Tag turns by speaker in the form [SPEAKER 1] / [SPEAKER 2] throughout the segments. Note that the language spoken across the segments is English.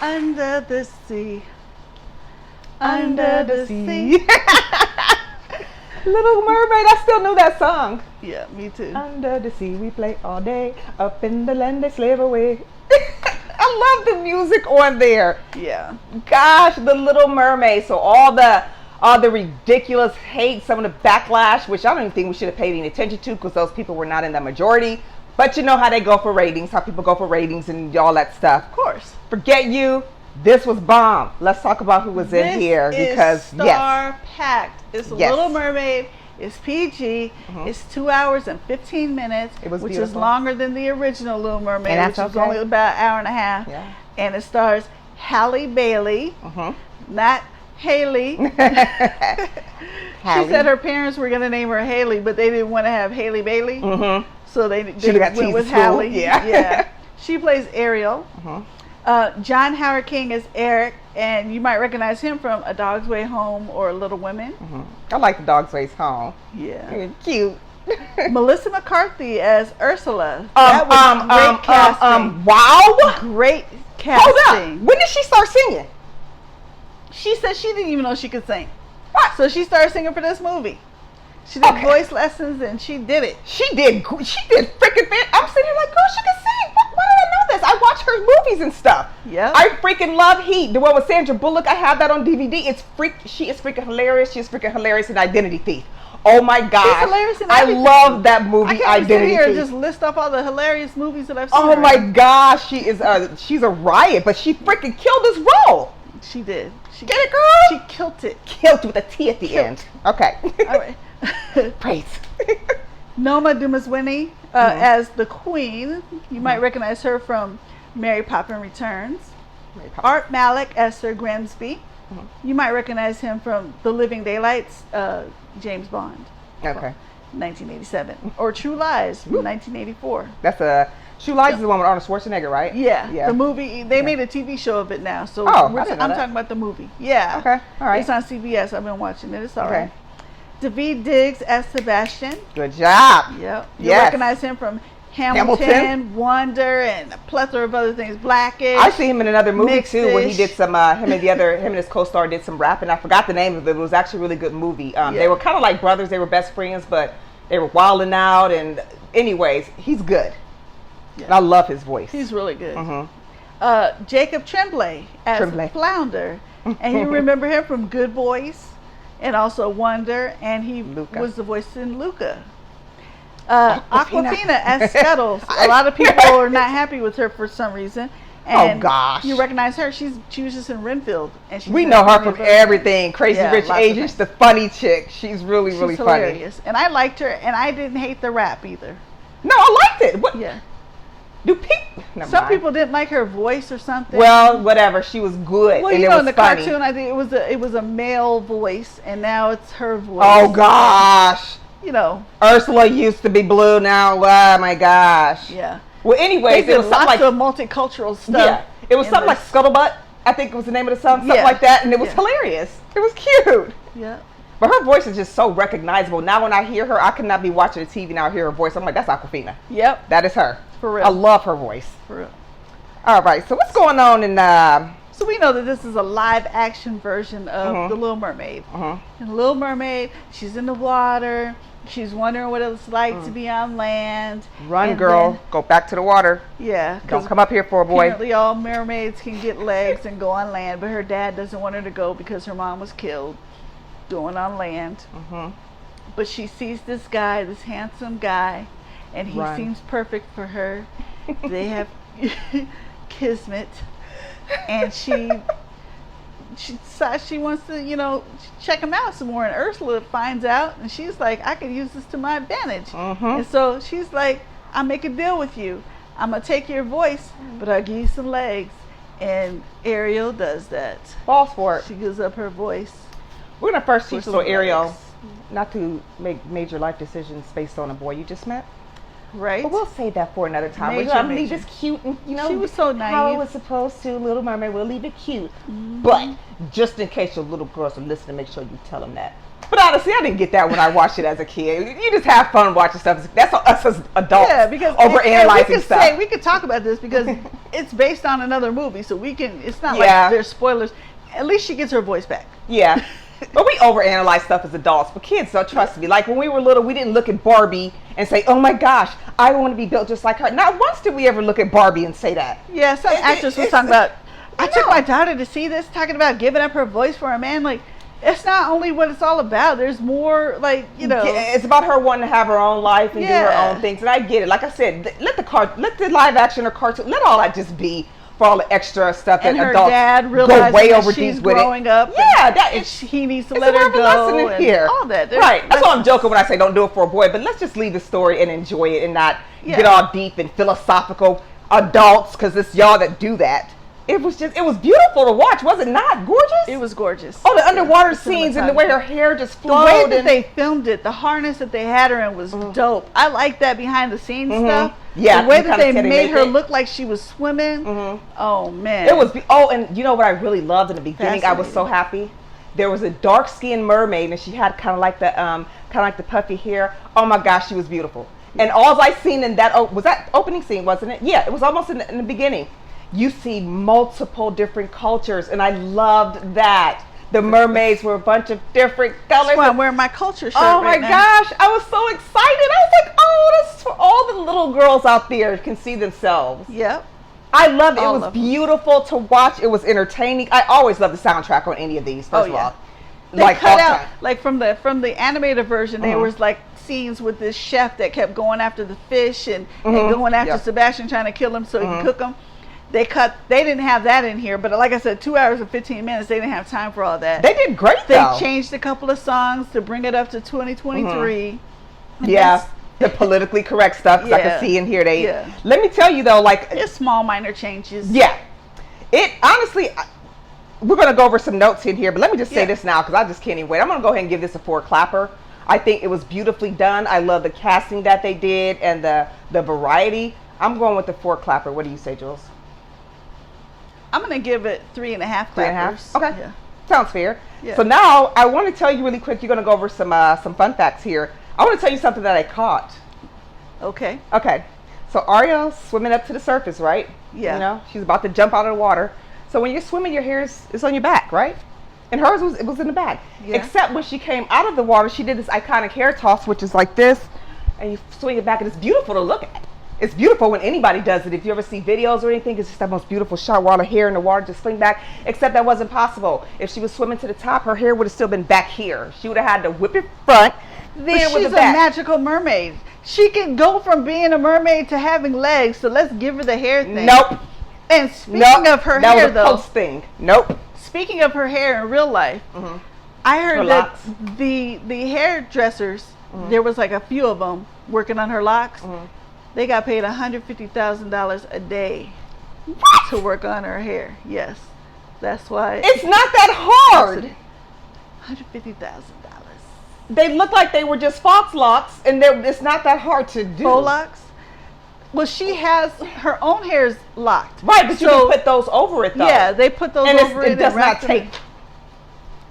[SPEAKER 1] Under the sea.
[SPEAKER 2] Under the sea. Little Mermaid, I still knew that song.
[SPEAKER 1] Yeah, me too.
[SPEAKER 2] Under the sea we play all day, up in the land they slave away. I love the music on there.
[SPEAKER 1] Yeah.
[SPEAKER 2] Gosh, the Little Mermaid. So all the ridiculous hate, some of the backlash, which I don't even think we should have paid any attention to because those people were not in the majority. But you know how they go for ratings, how people go for ratings and all that stuff.
[SPEAKER 1] Of course.
[SPEAKER 2] Forget you. This was bomb. Let's talk about who was in here because
[SPEAKER 1] star packed. It's
[SPEAKER 2] Yes.
[SPEAKER 1] Little Mermaid. It's PG. It's 2 hours and 15 minutes,
[SPEAKER 2] It was
[SPEAKER 1] which
[SPEAKER 2] beautiful.
[SPEAKER 1] is longer than the original Little Mermaid,
[SPEAKER 2] And that's
[SPEAKER 1] which was
[SPEAKER 2] okay.
[SPEAKER 1] only about an hour and a half.
[SPEAKER 2] Yeah.
[SPEAKER 1] And it stars Halle Bailey, not Haley. She said her parents were going to name her Haley, but they didn't want to have Haley Bailey. So they
[SPEAKER 2] got
[SPEAKER 1] went with
[SPEAKER 2] teased at school.
[SPEAKER 1] Halle.
[SPEAKER 2] Yeah.
[SPEAKER 1] She plays Ariel. John Howard King is Eric, and you might recognize him from A Dog's Way Home or Little Women.
[SPEAKER 2] I like The Dog's Ways Home.
[SPEAKER 1] Yeah.
[SPEAKER 2] You're cute.
[SPEAKER 1] Melissa McCarthy as Ursula. That was great casting.
[SPEAKER 2] Wow.
[SPEAKER 1] Great
[SPEAKER 2] Hold
[SPEAKER 1] casting.
[SPEAKER 2] up. When did she start singing?
[SPEAKER 1] She said she didn't even know she could sing.
[SPEAKER 2] What?
[SPEAKER 1] So she started singing for this movie. She did
[SPEAKER 2] Okay.
[SPEAKER 1] voice lessons and she did it.
[SPEAKER 2] She did freaking fit. I'm sitting here like, girl, she can sing. Why did I know this? I watch her movies and stuff.
[SPEAKER 1] Yep.
[SPEAKER 2] I freaking love Heat. The one with Sandra Bullock. I have that on DVD. She is freaking hilarious. She is freaking hilarious in Identity Thief. Oh my God.
[SPEAKER 1] She's hilarious in
[SPEAKER 2] I
[SPEAKER 1] everything.
[SPEAKER 2] love that movie,
[SPEAKER 1] I can't sit
[SPEAKER 2] Identity
[SPEAKER 1] here and
[SPEAKER 2] Thief.
[SPEAKER 1] just list off all the hilarious movies that I've seen.
[SPEAKER 2] Oh
[SPEAKER 1] her
[SPEAKER 2] my
[SPEAKER 1] in.
[SPEAKER 2] gosh, she's a riot, but she freaking killed this role.
[SPEAKER 1] She did. She
[SPEAKER 2] Get it, girl?
[SPEAKER 1] She killed it.
[SPEAKER 2] Killed with a T at the end. Okay.
[SPEAKER 1] All right.
[SPEAKER 2] Praise.
[SPEAKER 1] Noma Dumaswini as the Queen. You might recognize her from Mary Poppins Returns. Art Malik as Sir Grimsby. You might recognize him from The Living Daylights, James Bond.
[SPEAKER 2] Okay.
[SPEAKER 1] 1987. Or True Lies from 1984.
[SPEAKER 2] That's True Lies is the one with Arnold Schwarzenegger, right?
[SPEAKER 1] Yeah. The movie, they made a TV show of it now. So
[SPEAKER 2] Oh, I
[SPEAKER 1] I'm
[SPEAKER 2] didn't know that.
[SPEAKER 1] talking about the movie. Yeah.
[SPEAKER 2] Okay. All right.
[SPEAKER 1] It's on CBS. I've been watching it. It's all
[SPEAKER 2] Okay.
[SPEAKER 1] right. David Diggs as Sebastian.
[SPEAKER 2] Good job.
[SPEAKER 1] Yep. You
[SPEAKER 2] Yes.
[SPEAKER 1] recognize him from Hamilton, Wonder, and a plethora of other things. Blackish.
[SPEAKER 2] I see him in another movie too, where he
[SPEAKER 1] Mixed-ish.
[SPEAKER 2] did some. Him and his co-star did some rapping. I forgot the name of it. It was actually a really good movie. They were kind of like brothers. They were best friends, but they were wilding out. And anyways, he's good.
[SPEAKER 1] Yeah.
[SPEAKER 2] And I love his voice.
[SPEAKER 1] He's really good. Jacob Tremblay as
[SPEAKER 2] Tremblay.
[SPEAKER 1] Flounder, and you remember him from Good Boys, and also Wonder, and he
[SPEAKER 2] Luca.
[SPEAKER 1] was the voice in Luca. Aquafina as Scuttles.
[SPEAKER 2] I-
[SPEAKER 1] A lot of people are not happy with her for some reason. And
[SPEAKER 2] gosh.
[SPEAKER 1] You recognize her? She was just in Renfield, and she's
[SPEAKER 2] We
[SPEAKER 1] in
[SPEAKER 2] know her
[SPEAKER 1] many
[SPEAKER 2] from
[SPEAKER 1] of those
[SPEAKER 2] everything. Crazy
[SPEAKER 1] Yeah,
[SPEAKER 2] Rich
[SPEAKER 1] lots of
[SPEAKER 2] Asians,
[SPEAKER 1] things.
[SPEAKER 2] the funny chick. She's really, really
[SPEAKER 1] She's
[SPEAKER 2] funny.
[SPEAKER 1] hilarious, and I liked her, and I didn't hate the rap either.
[SPEAKER 2] No, I liked it. What
[SPEAKER 1] Yeah.
[SPEAKER 2] do people?
[SPEAKER 1] Some people didn't like her voice or something.
[SPEAKER 2] Well, whatever. She was good.
[SPEAKER 1] Well,
[SPEAKER 2] and
[SPEAKER 1] you
[SPEAKER 2] it
[SPEAKER 1] know,
[SPEAKER 2] was
[SPEAKER 1] in the
[SPEAKER 2] funny.
[SPEAKER 1] cartoon, I think it was a male voice, and now it's her voice.
[SPEAKER 2] Oh gosh.
[SPEAKER 1] You know,
[SPEAKER 2] Ursula used to be blue. Now, oh my gosh.
[SPEAKER 1] yeah.
[SPEAKER 2] Well,
[SPEAKER 1] They
[SPEAKER 2] anyways, it
[SPEAKER 1] did
[SPEAKER 2] was something
[SPEAKER 1] lots
[SPEAKER 2] like
[SPEAKER 1] of multicultural stuff.
[SPEAKER 2] yeah, it was
[SPEAKER 1] in
[SPEAKER 2] something like
[SPEAKER 1] this.
[SPEAKER 2] Scuttlebutt. I think it was the name of the song, something
[SPEAKER 1] Yeah.
[SPEAKER 2] like that, and it was
[SPEAKER 1] Yeah.
[SPEAKER 2] hilarious. It was cute.
[SPEAKER 1] Yeah.
[SPEAKER 2] But her voice is just so recognizable. Now, when I hear her, I cannot be watching the TV now. I hear her voice. I'm like, that's Aquafina.
[SPEAKER 1] Yep.
[SPEAKER 2] That is her.
[SPEAKER 1] For real.
[SPEAKER 2] I love her voice.
[SPEAKER 1] For real.
[SPEAKER 2] All right. So what's going on in
[SPEAKER 1] So we know that this is a live action version of The Little Mermaid. In The Little Mermaid, she's in the water. She's wondering what it's like to be on land.
[SPEAKER 2] Run,
[SPEAKER 1] And
[SPEAKER 2] girl.
[SPEAKER 1] then-
[SPEAKER 2] Go back to the water.
[SPEAKER 1] Yeah.
[SPEAKER 2] Don't come up here for a boy.
[SPEAKER 1] Apparently all mermaids can get legs and go on land, but her dad doesn't want her to go because her mom was killed going on land. But she sees this guy, this handsome guy, and he
[SPEAKER 2] Run.
[SPEAKER 1] seems perfect for her. They have kismet, and she decides she wants to, check him out some more. And Ursula finds out, and she's like, I could use this to my advantage. And so she's like, I'll make a deal with you. I'm gonna take your voice, but I'll give you some legs. And Ariel does that.
[SPEAKER 2] Falls for it.
[SPEAKER 1] She gives up her voice.
[SPEAKER 2] We're gonna first teach
[SPEAKER 1] with
[SPEAKER 2] little
[SPEAKER 1] some
[SPEAKER 2] Ariel
[SPEAKER 1] legs.
[SPEAKER 2] not to make major life decisions based on a boy you just met.
[SPEAKER 1] Right?
[SPEAKER 2] But we'll save that for another time.
[SPEAKER 1] Major,
[SPEAKER 2] I'm gonna leave
[SPEAKER 1] major.
[SPEAKER 2] this cute and
[SPEAKER 1] She was so
[SPEAKER 2] how it
[SPEAKER 1] naive.
[SPEAKER 2] was supposed to. Little Mermaid, we'll leave it cute. But just in case your little girls are listening, make sure you tell them that But honestly, I didn't get that when I watched it as a kid. You just have fun watching stuff. That's us as adults.
[SPEAKER 1] Yeah, because
[SPEAKER 2] overanalyzing stuff.
[SPEAKER 1] We could talk about this because it's based on another movie, so we can. It's not
[SPEAKER 2] Yeah.
[SPEAKER 1] like there's spoilers. At least she gets her voice back.
[SPEAKER 2] Yeah. But we overanalyze stuff as adults. But kids, don't trust me. Like when we were little, we didn't look at Barbie and say, "Oh my gosh, I want to be built just like her." Not once did we ever look at Barbie and say that.
[SPEAKER 1] Yeah, some actress was talking about. I took my daughter to see this, talking about giving up her voice for a man. Like, it's not only what it's all about. There's more, like, you know.
[SPEAKER 2] It's about her wanting to have her own life and do her own things. And I get it. Like I said, let the live action or cartoon, let all that just be for all the extra stuff
[SPEAKER 1] and
[SPEAKER 2] that
[SPEAKER 1] her
[SPEAKER 2] adults
[SPEAKER 1] dad
[SPEAKER 2] go
[SPEAKER 1] realizing
[SPEAKER 2] way
[SPEAKER 1] that
[SPEAKER 2] over
[SPEAKER 1] she's
[SPEAKER 2] deep with
[SPEAKER 1] growing
[SPEAKER 2] it.
[SPEAKER 1] up.
[SPEAKER 2] Yeah,
[SPEAKER 1] he needs to
[SPEAKER 2] it's
[SPEAKER 1] let
[SPEAKER 2] a
[SPEAKER 1] her
[SPEAKER 2] lesson
[SPEAKER 1] go.
[SPEAKER 2] in
[SPEAKER 1] And
[SPEAKER 2] here.
[SPEAKER 1] all that.
[SPEAKER 2] Right. That's why I'm joking when I say don't do it for a boy. But let's just leave the story and enjoy it and not get all deep and philosophical adults, because it's y'all that do that. It was beautiful to watch. Was it not gorgeous?
[SPEAKER 1] It was gorgeous.
[SPEAKER 2] Oh, the underwater scenes and the way her hair just flowed.
[SPEAKER 1] The way that they filmed it, the harness that they had her in was dope. I like that behind the scenes stuff.
[SPEAKER 2] Yeah.
[SPEAKER 1] The way that they made her look like she was swimming. Oh, man.
[SPEAKER 2] It was, and you know what I really loved in the beginning? I was so happy. There was a dark-skinned mermaid, and she had kind of like the puffy hair. Oh my gosh, she was beautiful. And all I seen in that, was that opening scene, wasn't it? Yeah, it was almost in the beginning. You see multiple different cultures, and I loved that. The mermaids were a bunch of different colors.
[SPEAKER 1] That's why I'm wearing my culture shirt.
[SPEAKER 2] Oh my gosh, I was so excited. I was like, oh, this is for all the little girls out there can see themselves.
[SPEAKER 1] Yep.
[SPEAKER 2] I loved it. It was beautiful to watch. It was entertaining. I always love the soundtrack on any of these, first of all.
[SPEAKER 1] They cut out, like from the animated version, there was like scenes with this chef that kept going after the fish and going after Sebastian, trying to kill him so he could cook them. They didn't have that in here, but like I said, 2 hours and 15 minutes, they didn't have time for all that.
[SPEAKER 2] They did great,
[SPEAKER 1] though. They changed a couple of songs to bring it up to 2023.
[SPEAKER 2] Yeah, the politically correct stuff, because I can see in here let me tell you though, like,
[SPEAKER 1] it's small minor changes.
[SPEAKER 2] Yeah. It, honestly, we're going to go over some notes in here, but let me just say this now, because I just can't even wait. I'm going to go ahead and give this a 4 clapper. I think it was beautifully done. I love the casting that they did and the variety. I'm going with the 4 clapper. What do you say, Jules?
[SPEAKER 1] I'm going to give it 3.5 clappers.
[SPEAKER 2] 3.5? Okay. Yeah. Sounds fair.
[SPEAKER 1] Yeah.
[SPEAKER 2] So now I want to tell you really quick, you're going to go over some fun facts here. I want to tell you something that I caught.
[SPEAKER 1] Okay.
[SPEAKER 2] Okay. So Ariel's swimming up to the surface, right?
[SPEAKER 1] Yeah.
[SPEAKER 2] You know, she's about to jump out of the water. So when you're swimming, your hair is on your back, right? And hers was in the back. Yeah. Except when she came out of the water, she did this iconic hair toss, which is like this, and you swing it back, and it's beautiful to look at. It's beautiful when anybody does it. If you ever see videos or anything, it's just that most beautiful shot while her hair in the water just fling back. Except that wasn't possible. If she was swimming to the top, her hair would have still been back here. She would have had to whip it front, then with the back.
[SPEAKER 1] She's a magical mermaid. She can go from being a mermaid to having legs. So let's give her the hair thing.
[SPEAKER 2] Nope.
[SPEAKER 1] And speaking of her hair,
[SPEAKER 2] that was a post thing. Nope.
[SPEAKER 1] Speaking of her hair in real life, I heard that the hairdressers, there was like a few of them working on her locks. They got paid $150,000 a day to work on her hair. Yes, that's why.
[SPEAKER 2] It's not that hard.
[SPEAKER 1] $150,000.
[SPEAKER 2] They look like they were just fox locks, and it's not that hard to do.
[SPEAKER 1] Faux locks? Well, she has her own hair's locked.
[SPEAKER 2] Right, but you can put those over it though.
[SPEAKER 1] Yeah, they put those over it.
[SPEAKER 2] It does not take.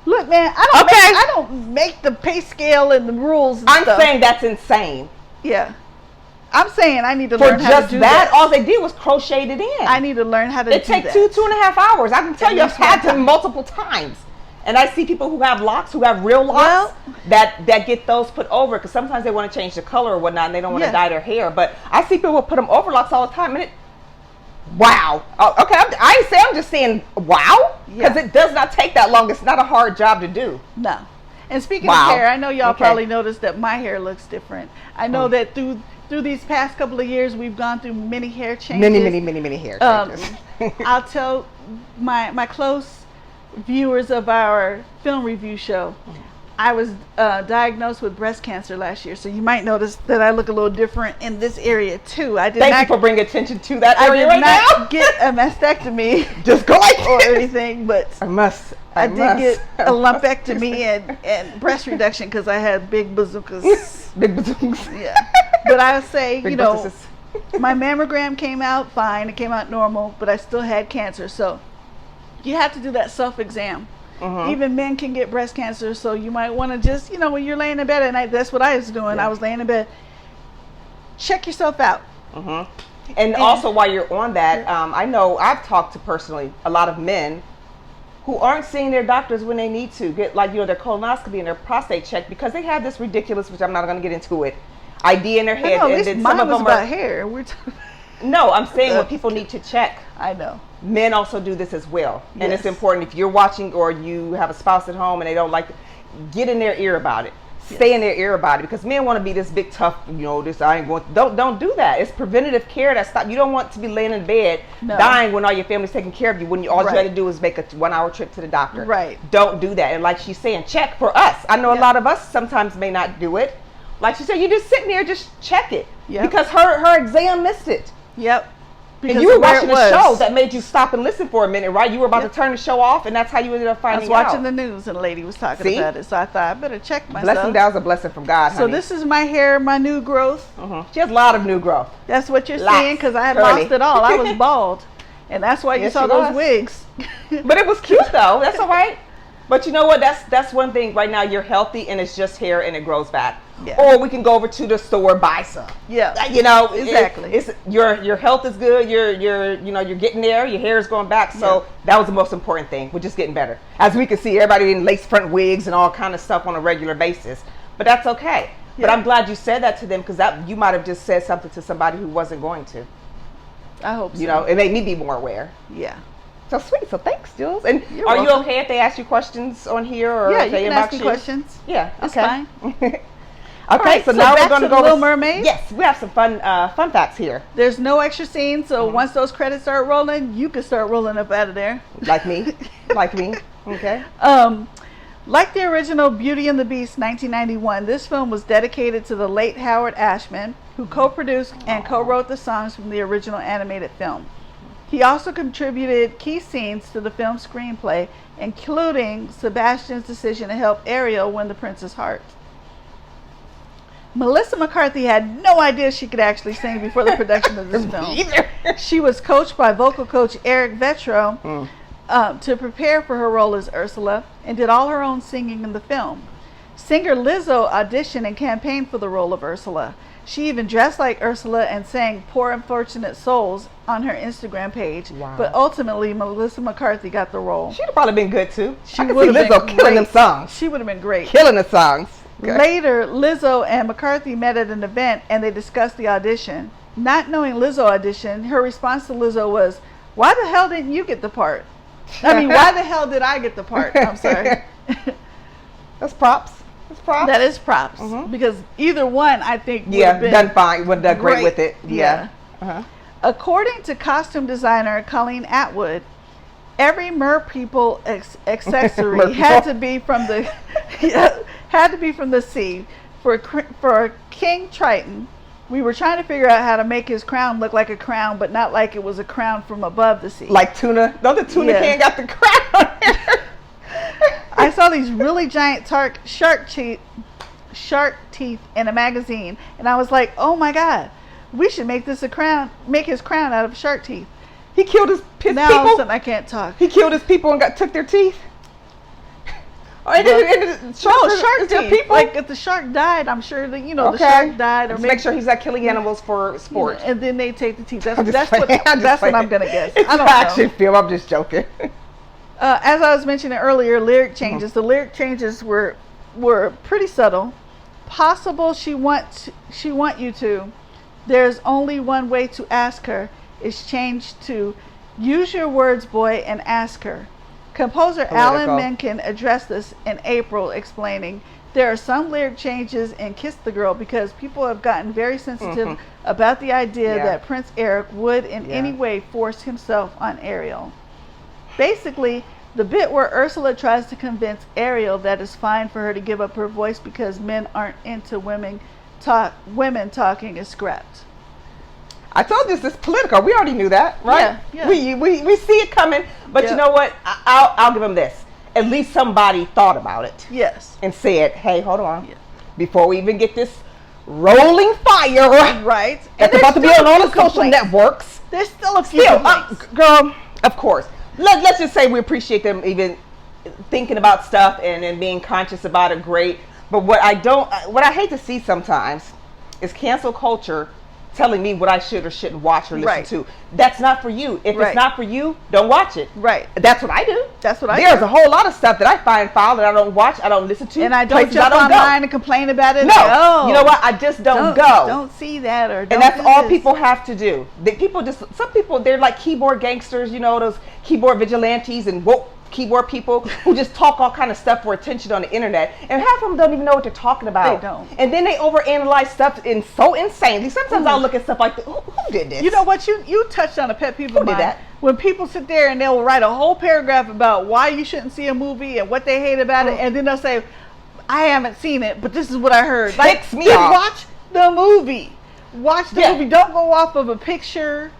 [SPEAKER 1] Look, man, I don't make the pay scale and the rules and
[SPEAKER 2] I'm
[SPEAKER 1] stuff.
[SPEAKER 2] saying that's insane.
[SPEAKER 1] Yeah. I'm saying I need to learn how to do that.
[SPEAKER 2] All they did was crochet it in.
[SPEAKER 1] I need to learn how to do that.
[SPEAKER 2] It takes 2.5 hours. I can tell you I've had to multiple times. And I see people who have locks, who have real locks, that get those put over, because sometimes they want to change the color or whatnot, and they don't want to dye their hair. But I see people put them over locks all the time, and wow. Okay, I'm just saying wow, because it does not take that long. It's not a hard job to do.
[SPEAKER 1] No. And speaking of hair, I know y'all probably noticed that my hair looks different. I know that through these past couple of years, we've gone through many hair changes.
[SPEAKER 2] Many hair changes.
[SPEAKER 1] I'll tell my close viewers of our film review show, I was diagnosed with breast cancer last year, so you might notice that I look a little different in this area too. Thank
[SPEAKER 2] you for bringing attention to that area right now.
[SPEAKER 1] I did not get a mastectomy,
[SPEAKER 2] just go like
[SPEAKER 1] or anything, but I did get a lumpectomy and breast reduction because I had big bazookas.
[SPEAKER 2] Big bazookas.
[SPEAKER 1] Yeah, but I say, you know, my mammogram came out fine. It came out normal, but I still had cancer, so you have to do that self-exam. Even men can get breast cancer, so you might want to just, when you're laying in bed at night, that's what I was doing. I was laying in bed. Check yourself out.
[SPEAKER 2] And also, while you're on that, I know I've talked to personally a lot of men who aren't seeing their doctors when they need to get, like, their colonoscopy and their prostate checked, because they have this ridiculous, which I'm not going to get into it, idea in their head.
[SPEAKER 1] At least mine was about hair.
[SPEAKER 2] No, I'm saying what people need to check.
[SPEAKER 1] I know.
[SPEAKER 2] Men also do this as well. And it's important, if you're watching or you have a spouse at home and they don't like it, get in their ear about it. Stay in their ear about it, because men want to be this big tough, this I ain't going. Don't do that. It's preventative care that stop. You don't want to be laying in bed dying when all your family's taking care of you. When all you had to do is make a 1-hour trip to the doctor.
[SPEAKER 1] Right.
[SPEAKER 2] Don't do that. And like she's saying, check for us. I know a lot of us sometimes may not do it. Like she said, you just sitting there, just check it. Because her exam missed it.
[SPEAKER 1] Yep. Because
[SPEAKER 2] and you were watching a show that made you stop and listen for a minute, right? You were about to turn the show off, and that's how you ended up finding out.
[SPEAKER 1] I was watching the news, and a lady was talking about it, so I thought I better check myself.
[SPEAKER 2] Blessing down is a blessing from God, honey.
[SPEAKER 1] So this is my hair, my new growth.
[SPEAKER 2] She has a lot of new growth.
[SPEAKER 1] That's what you're seeing, because I had lost it all. I was bald, and that's why you saw those wigs.
[SPEAKER 2] But it was cute, though. That's all right. But you know what? That's one thing. Right now, you're healthy, and it's just hair, and it grows back. Or we can go over to the store, buy some.
[SPEAKER 1] Exactly.
[SPEAKER 2] It's your health is good. You're getting there. Your hair is going back. So that was the most important thing. We're just getting better. As we can see, everybody in lace front wigs and all kind of stuff on a regular basis. But that's okay. But I'm glad you said that to them, because you might have just said something to somebody who wasn't going to.
[SPEAKER 1] I hope so.
[SPEAKER 2] It made me be more aware.
[SPEAKER 1] Yeah.
[SPEAKER 2] So sweet. So thanks, Jules. And
[SPEAKER 1] You're
[SPEAKER 2] are
[SPEAKER 1] welcome.
[SPEAKER 2] you okay if they ask you questions on here, or
[SPEAKER 1] you
[SPEAKER 2] if they
[SPEAKER 1] can
[SPEAKER 2] inbox
[SPEAKER 1] ask me questions.
[SPEAKER 2] Yeah,
[SPEAKER 1] it's
[SPEAKER 2] okay.
[SPEAKER 1] fine.
[SPEAKER 2] Okay, so now we're going to go
[SPEAKER 1] Little Mermaid.
[SPEAKER 2] Yes, we have some fun facts here.
[SPEAKER 1] There's no extra scenes, so once those credits start rolling, you can start rolling up out of there.
[SPEAKER 2] Like me, Okay.
[SPEAKER 1] Like the original Beauty and the Beast 1991, this film was dedicated to the late Howard Ashman, who co-produced and co-wrote the songs from the original animated film. He also contributed key scenes to the film's screenplay, including Sebastian's decision to help Ariel win the prince's heart. Melissa McCarthy had no idea she could actually sing before the production of this film. She was coached by vocal coach Eric Vetro to prepare for her role as Ursula, and did all her own singing in the film. Singer Lizzo auditioned and campaigned for the role of Ursula. She even dressed like Ursula and sang Poor Unfortunate Souls on her Instagram page. Wow. But ultimately, Melissa McCarthy got the role.
[SPEAKER 2] She'd have probably been good too.
[SPEAKER 1] She would have been
[SPEAKER 2] killing them songs.
[SPEAKER 1] She would have been great.
[SPEAKER 2] Killing the songs. Okay.
[SPEAKER 1] Later, Lizzo and McCarthy met at an event and they discussed the audition. Not knowing Lizzo auditioned, her response to Lizzo was, "Why the hell didn't you get the part?" I mean, why the hell did I get the part? I'm sorry.
[SPEAKER 2] That's props.
[SPEAKER 1] That is props, because either one, I think, would have been
[SPEAKER 2] done fine. Would have done great with it. Yeah.
[SPEAKER 1] According to costume designer Colleen Atwood, every mer people accessory had to be from the sea. For King Triton, we were trying to figure out how to make his crown look like a crown, but not like it was a crown from above the sea.
[SPEAKER 2] Like tuna. Don't the tuna can got the crown?
[SPEAKER 1] I saw these really giant shark teeth in a magazine, and I was like, "Oh my God, we should make this a crown. Make his crown out of shark teeth."
[SPEAKER 2] He killed his people.
[SPEAKER 1] Now all of a sudden I can't talk.
[SPEAKER 2] He killed his people and took their teeth.
[SPEAKER 1] Shark teeth. People? Like if the shark died, I'm sure that the shark died. Or
[SPEAKER 2] make sure he's not killing animals for sport.
[SPEAKER 1] And then they take the teeth. That's what I'm gonna guess.
[SPEAKER 2] It's an action film. I'm just joking.
[SPEAKER 1] As I was mentioning earlier, lyric changes. The lyric changes were pretty subtle. Possible she want you to. There's only one way to ask her. Is changed to use your words, boy, and ask her. Composer Alan Menken addressed this in April, explaining, "There are some lyric changes in Kiss the Girl because people have gotten very sensitive about the idea that Prince Eric would in any way force himself on Ariel." Basically, the bit where Ursula tries to convince Ariel that it's fine for her to give up her voice because men aren't into women talking is scrapped.
[SPEAKER 2] I told you this is political. We already knew that, right?
[SPEAKER 1] Yeah.
[SPEAKER 2] We see it coming. But you know what? I'll give them this. At least somebody thought about it.
[SPEAKER 1] Yes.
[SPEAKER 2] And said, "Hey, hold on. Yeah. Before we even get this rolling fire,
[SPEAKER 1] right?
[SPEAKER 2] That's about to be on all the social networks.
[SPEAKER 1] There's still a few complaints.
[SPEAKER 2] Girl, of course. Let's just say we appreciate them even thinking about stuff and being conscious about it, great. But what I hate to see sometimes is cancel culture telling me what I should or shouldn't watch or listen to. That's not for you. If it's not for you, don't watch it.
[SPEAKER 1] Right.
[SPEAKER 2] That's what I do.
[SPEAKER 1] That's what I do.
[SPEAKER 2] There's a whole lot of stuff that I find foul that I don't watch, I don't listen to.
[SPEAKER 1] And I don't jump online and complain about it.
[SPEAKER 2] No. You know what? I just don't go.
[SPEAKER 1] Don't see that or don't.
[SPEAKER 2] And that's all people have to do. Some people, they're like keyboard gangsters, you know, those keyboard vigilantes and woke keyboard people who just talk all kind of stuff for attention on the internet, and half of them don't even know what they're talking about.
[SPEAKER 1] They don't.
[SPEAKER 2] And then they overanalyze stuff so insanely. Sometimes I'll look at stuff like, who did this?
[SPEAKER 1] You know what? You touched on a pet peeve of mine.
[SPEAKER 2] Who did that?
[SPEAKER 1] When people sit there and they'll write a whole paragraph about why you shouldn't see a movie and what they hate about it, and then they'll say, I haven't seen it, but this is what I heard. Like,
[SPEAKER 2] Ticks me off.
[SPEAKER 1] Watch the movie. Watch the movie. Don't go off of a picture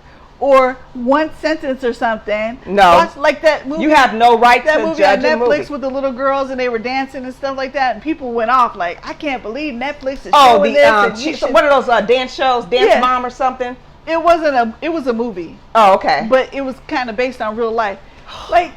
[SPEAKER 1] or one sentence or something.
[SPEAKER 2] No.
[SPEAKER 1] Watch like that movie.
[SPEAKER 2] You have no right to
[SPEAKER 1] movie
[SPEAKER 2] judge
[SPEAKER 1] on
[SPEAKER 2] a
[SPEAKER 1] Netflix
[SPEAKER 2] movie.
[SPEAKER 1] with the little girls and they were dancing and stuff like that, and people went off like, I can't believe Netflix is showing this.
[SPEAKER 2] One of those dance shows, Dance Mom or something.
[SPEAKER 1] It was a movie.
[SPEAKER 2] Oh, okay.
[SPEAKER 1] But it was kind of based on real life. Like,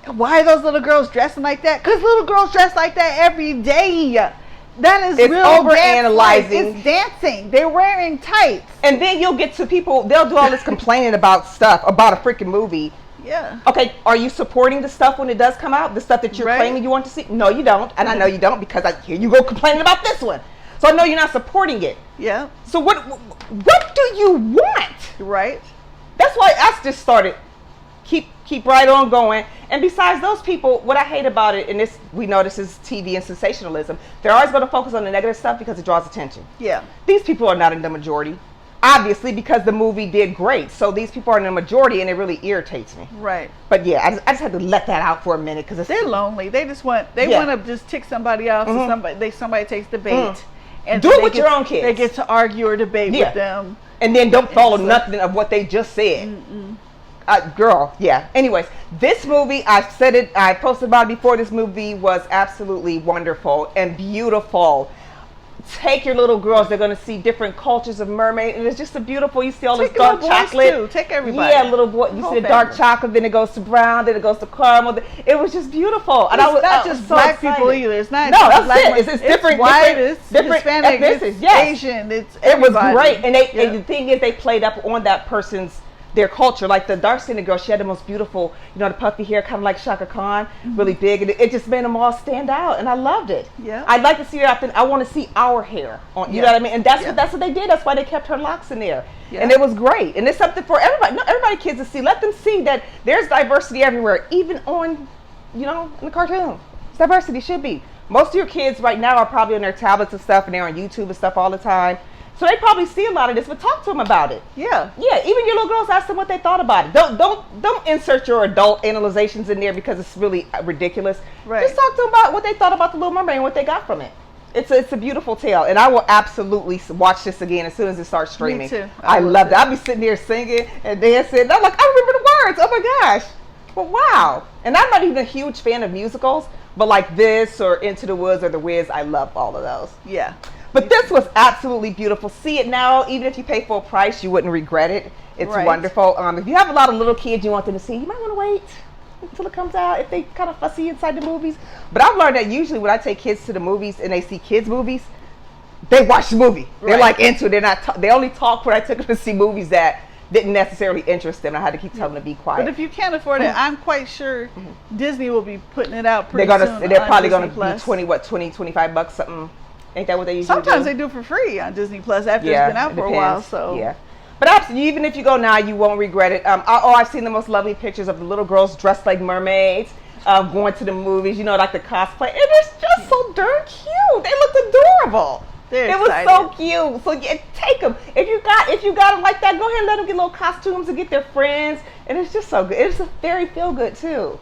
[SPEAKER 1] why are those little girls dressing like that? Because little girls dress like that every day. That is real
[SPEAKER 2] overanalyzing.
[SPEAKER 1] It's dancing. They're wearing tights.
[SPEAKER 2] And then you'll get to people, they'll do all this complaining about stuff, about a freaking movie.
[SPEAKER 1] Yeah.
[SPEAKER 2] Okay, are you supporting the stuff when it does come out? The stuff that you're claiming you want to see? No, you don't. And I know you don't, because here you go complaining about this one. So I know you're not supporting it.
[SPEAKER 1] Yeah.
[SPEAKER 2] So what do you want?
[SPEAKER 1] Right.
[SPEAKER 2] That's why us just started. Keep right on going. And besides those people, what I hate about it, and we know this is TV and sensationalism, they're always going to focus on the negative stuff because it draws attention.
[SPEAKER 1] Yeah.
[SPEAKER 2] These people are not in the majority, obviously, because the movie did great. So these people are in the majority, and it really irritates me.
[SPEAKER 1] Right.
[SPEAKER 2] But yeah, I just had to let that out for a minute because
[SPEAKER 1] they're lonely. They want to just tick somebody off. So somebody takes the bait. And
[SPEAKER 2] do it with your own kids.
[SPEAKER 1] They get to argue or debate with them.
[SPEAKER 2] And then don't follow nothing of what they just said. Girl, yeah. Anyways, this movie, I've said it, I posted about it before, this movie was absolutely wonderful and beautiful. Take your little girls, they're going to see different cultures of mermaid, and it's just a beautiful, you see all this dark chocolate.
[SPEAKER 1] Too. Take everybody.
[SPEAKER 2] Yeah, little boy, you see the dark chocolate, then it goes to brown, then it goes to caramel. It was just beautiful. And
[SPEAKER 1] it's not just black people either. It's not
[SPEAKER 2] It's different.
[SPEAKER 1] White, it's
[SPEAKER 2] different
[SPEAKER 1] Hispanic, it's Asian, it's everybody.
[SPEAKER 2] It was great. And the thing is, they played up on that person's their culture. Like the dark-skinned girl, she had the most beautiful, the puffy hair, kind of like Shaka Khan, really big, and it just made them all stand out, and I loved it.
[SPEAKER 1] Yeah,
[SPEAKER 2] I'd like to see her out there. I want to see our hair on. You know what I mean? And that's what they did. That's why they kept her locks in there, and it was great. And it's something for everybody. Not everybody, kids to see. Let them see that there's diversity everywhere, even on, in the cartoon. It's diversity should be. Most of your kids right now are probably on their tablets and stuff, and they're on YouTube and stuff all the time. So they probably see a lot of this, but talk to them about it.
[SPEAKER 1] Yeah.
[SPEAKER 2] Yeah, even your little girls, ask them what they thought about it. Don't insert your adult analyzations in there because it's really ridiculous.
[SPEAKER 1] Right.
[SPEAKER 2] Just talk to them about what they thought about the Little Mermaid and what they got from it. It's a beautiful tale, and I will absolutely watch this again as soon as it starts streaming.
[SPEAKER 1] Me too.
[SPEAKER 2] I loved it. I'll be sitting there singing and dancing. And I'm like, I remember the words. Oh my gosh. But wow. And I'm not even a huge fan of musicals, but like this or Into the Woods or The Wiz, I love all of those.
[SPEAKER 1] Yeah.
[SPEAKER 2] But this was absolutely beautiful. See it now, even if you pay full price, you wouldn't regret it. It's wonderful. If you have a lot of little kids you want them to see, you might want to wait until it comes out if they kind of fussy inside the movies. But I've learned that usually when I take kids to the movies and they see kids movies, they watch the movie. They're like into it. They're not. They only talk when I took them to see movies that didn't necessarily interest them. I had to keep telling them to be quiet.
[SPEAKER 1] But if you can't afford it, I'm quite sure Disney will be putting it out pretty soon.
[SPEAKER 2] They're probably going to be $20-$25 something. Ain't that what they usually do?
[SPEAKER 1] Sometimes they do for free on Disney Plus after it's been out for a while. So
[SPEAKER 2] yeah, but absolutely, even if you go now, you won't regret it. I've seen the most lovely pictures of the little girls dressed like mermaids, going to the movies. Like the cosplay, and it's just so darn cute. They looked adorable. It was so cute. So yeah, take them if you got them like that. Go ahead and let them get little costumes and get their friends, and it's just so good. It's a very feel good too,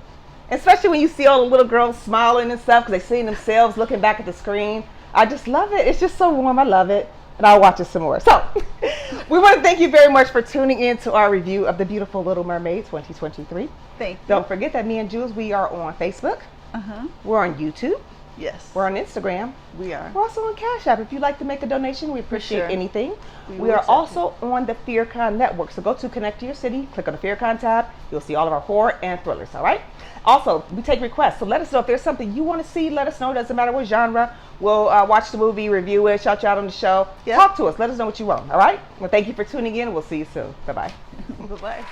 [SPEAKER 2] especially when you see all the little girls smiling and stuff because they see themselves looking back at the screen. I just love it. It's just so warm. I love it. And I'll watch it some more. So, we want to thank you very much for tuning in to our review of The Beautiful Little Mermaid 2023.
[SPEAKER 1] Thank you.
[SPEAKER 2] Don't forget that me and Jules, we are on Facebook. We're on YouTube.
[SPEAKER 1] Yes.
[SPEAKER 2] We're on Instagram.
[SPEAKER 1] We are.
[SPEAKER 2] We're also on Cash App. If you'd like to make a donation, we appreciate
[SPEAKER 1] sure.
[SPEAKER 2] anything.
[SPEAKER 1] We
[SPEAKER 2] We
[SPEAKER 1] will
[SPEAKER 2] are
[SPEAKER 1] accept
[SPEAKER 2] also on the FearCon network. So go to Connect to Your City, click on the FearCon tab. You'll see all of our horror and thrillers, all right? Also, we take requests. So let us know if there's something you want to see. Let us know. It doesn't matter what genre. We'll watch the movie, review it, shout you out on the show.
[SPEAKER 1] Yep.
[SPEAKER 2] Talk to us. Let us know what you want, all right? Well, thank you for tuning in. We'll see you soon. Bye-bye.
[SPEAKER 1] Bye-bye.